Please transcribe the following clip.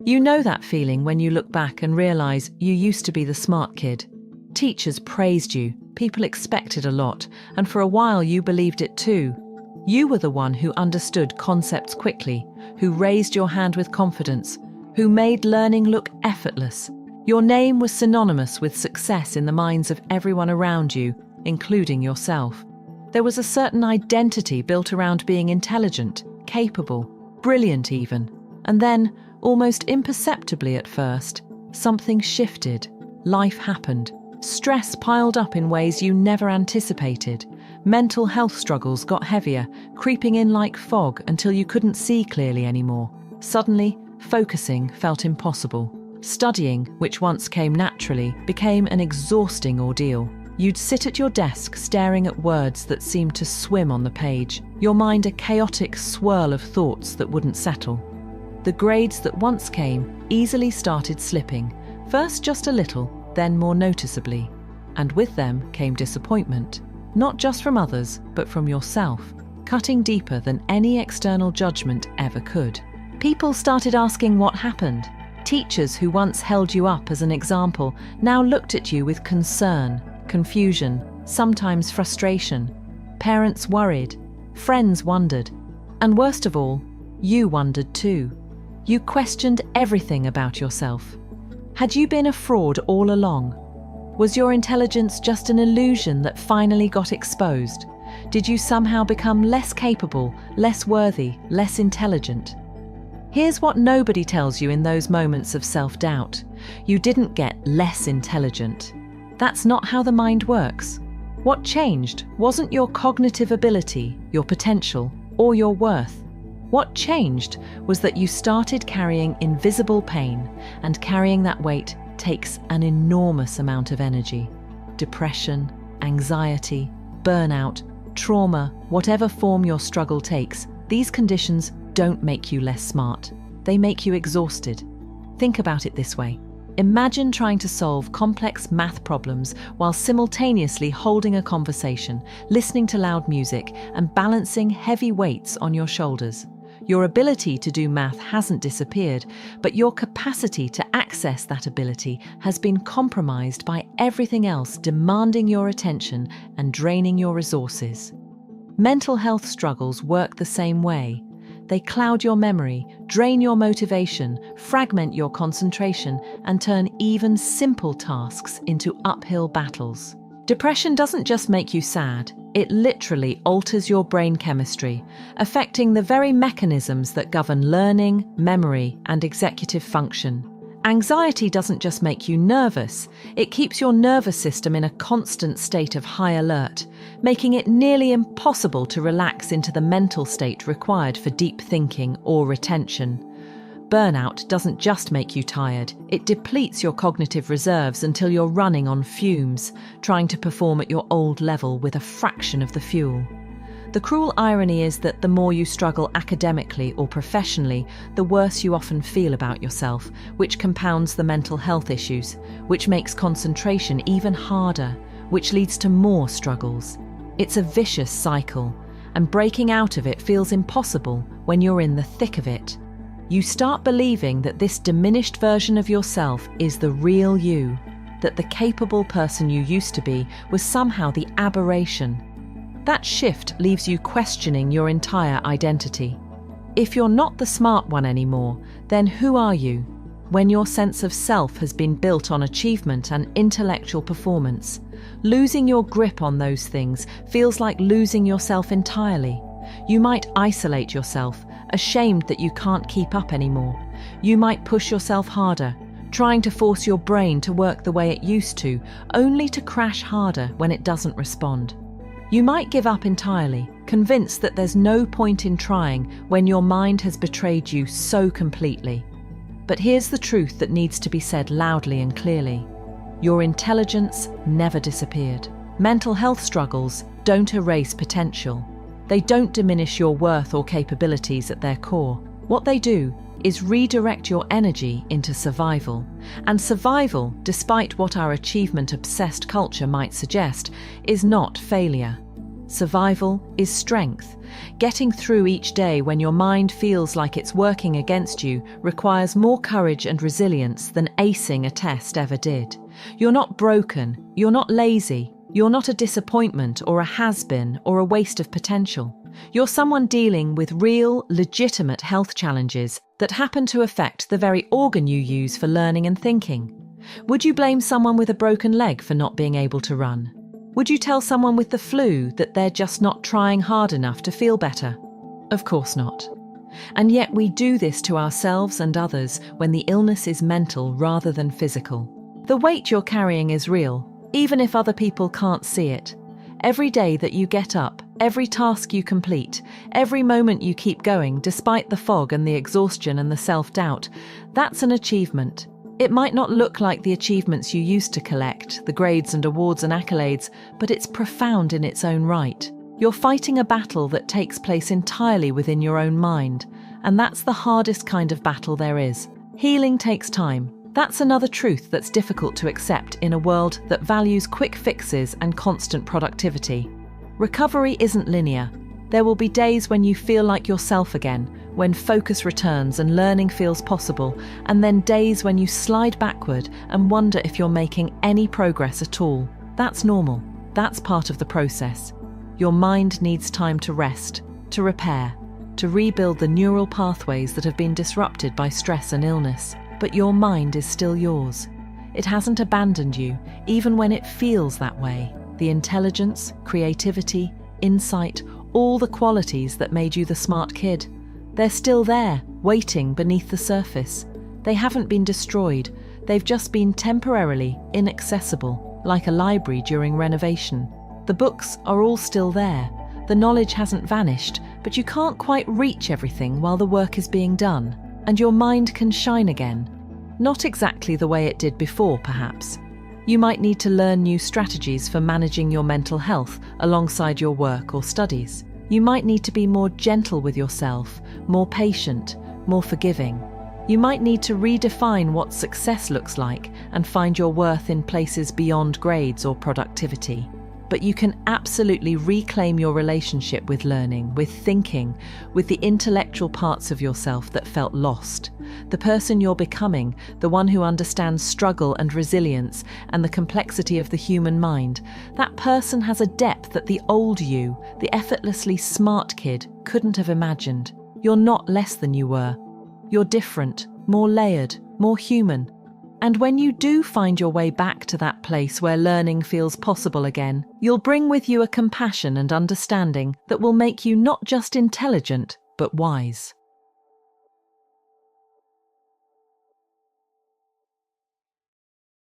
You know that feeling when you look back and realize you used to be the smart kid. Teachers praised you, people expected a lot, and for a while you believed it too. You were the one who understood concepts quickly, who raised your hand with confidence, who made learning look effortless. Your name was synonymous with success in the minds of everyone around you, including yourself. There was a certain identity built around being intelligent, capable, brilliant even. And then, almost imperceptibly at first, something shifted. Life happened. Stress piled up in ways you never anticipated. Mental health struggles got heavier, creeping in like fog until you couldn't see clearly anymore. Suddenly, focusing felt impossible. Studying, which once came naturally, became an exhausting ordeal. You'd sit at your desk staring at words that seemed to swim on the page, your mind a chaotic swirl of thoughts that wouldn't settle. The grades that once came easily started slipping, first just a little, then more noticeably. And with them came disappointment, not just from others, but from yourself, cutting deeper than any external judgment ever could. People started asking what happened. Teachers who once held you up as an example now looked at you with concern, confusion, sometimes frustration. Parents worried, friends wondered, and worst of all, you wondered too. You questioned everything about yourself. Had you been a fraud all along? Was your intelligence just an illusion that finally got exposed? Did you somehow become less capable, less worthy, less intelligent? Here's what nobody tells you in those moments of self-doubt. You didn't get less intelligent. That's not how the mind works. What changed wasn't your cognitive ability, your potential, or your worth. What changed was that you started carrying invisible pain, and carrying that weight takes an enormous amount of energy. Depression, anxiety, burnout, trauma, whatever form your struggle takes, these conditions don't make you less smart. They make you exhausted. Think about it this way. Imagine trying to solve complex math problems while simultaneously holding a conversation, listening to loud music, and balancing heavy weights on your shoulders. Your ability to do math hasn't disappeared, but your capacity to access that ability has been compromised by everything else demanding your attention and draining your resources. Mental health struggles work the same way. They cloud your memory, drain your motivation, fragment your concentration, and turn even simple tasks into uphill battles. Depression doesn't just make you sad, it literally alters your brain chemistry, affecting the very mechanisms that govern learning, memory, and executive function. Anxiety doesn't just make you nervous, it keeps your nervous system in a constant state of high alert, making it nearly impossible to relax into the mental state required for deep thinking or retention. Burnout doesn't just make you tired, it depletes your cognitive reserves until you're running on fumes, trying to perform at your old level with a fraction of the fuel. The cruel irony is that the more you struggle academically or professionally, the worse you often feel about yourself, which compounds the mental health issues, which makes concentration even harder, which leads to more struggles. It's a vicious cycle, and breaking out of it feels impossible when you're in the thick of it. You start believing that this diminished version of yourself is the real you, that the capable person you used to be was somehow the aberration. That shift leaves you questioning your entire identity. If you're not the smart one anymore, then who are you? When your sense of self has been built on achievement and intellectual performance, losing your grip on those things feels like losing yourself entirely. You might isolate yourself, ashamed that you can't keep up anymore. You might push yourself harder, trying to force your brain to work the way it used to, only to crash harder when it doesn't respond. You might give up entirely, convinced that there's no point in trying when your mind has betrayed you so completely. But here's the truth that needs to be said loudly and clearly. Your intelligence never disappeared. Mental health struggles don't erase potential. They don't diminish your worth or capabilities at their core. What they do is redirect your energy into survival. And survival, despite what our achievement-obsessed culture might suggest, is not failure. Survival is strength. Getting through each day when your mind feels like it's working against you requires more courage and resilience than acing a test ever did. You're not broken, you're not lazy, you're not a disappointment or a has-been or a waste of potential. You're someone dealing with real, legitimate health challenges that happen to affect the very organ you use for learning and thinking. Would you blame someone with a broken leg for not being able to run? Would you tell someone with the flu that they're just not trying hard enough to feel better? Of course not. And yet we do this to ourselves and others when the illness is mental rather than physical. The weight you're carrying is real, even if other people can't see it. Every day that you get up, every task you complete, every moment you keep going despite the fog and the exhaustion and the self-doubt, that's an achievement. It might not look like the achievements you used to collect, the grades and awards and accolades, but it's profound in its own right. You're fighting a battle that takes place entirely within your own mind, and that's the hardest kind of battle there is. Healing takes time. That's another truth that's difficult to accept in a world that values quick fixes and constant productivity. Recovery isn't linear. There will be days when you feel like yourself again, when focus returns and learning feels possible, and then days when you slide backward and wonder if you're making any progress at all. That's normal. That's part of the process. Your mind needs time to rest, to repair, to rebuild the neural pathways that have been disrupted by stress and illness. But your mind is still yours. It hasn't abandoned you, even when it feels that way. The intelligence, creativity, insight, all the qualities that made you the smart kid. They're still there, waiting beneath the surface. They haven't been destroyed. They've just been temporarily inaccessible, like a library during renovation. The books are all still there. The knowledge hasn't vanished, but you can't quite reach everything while the work is being done. And your mind can shine again. Not exactly the way it did before, perhaps. You might need to learn new strategies for managing your mental health alongside your work or studies. You might need to be more gentle with yourself, more patient, more forgiving. You might need to redefine what success looks like and find your worth in places beyond grades or productivity. But you can absolutely reclaim your relationship with learning, with thinking, with the intellectual parts of yourself that felt lost. The person you're becoming, the one who understands struggle and resilience and the complexity of the human mind, that person has a depth that the old you, the effortlessly smart kid, couldn't have imagined. You're not less than you were. You're different, more layered, more human. And when you do find your way back to that place where learning feels possible again, you'll bring with you a compassion and understanding that will make you not just intelligent, but wise.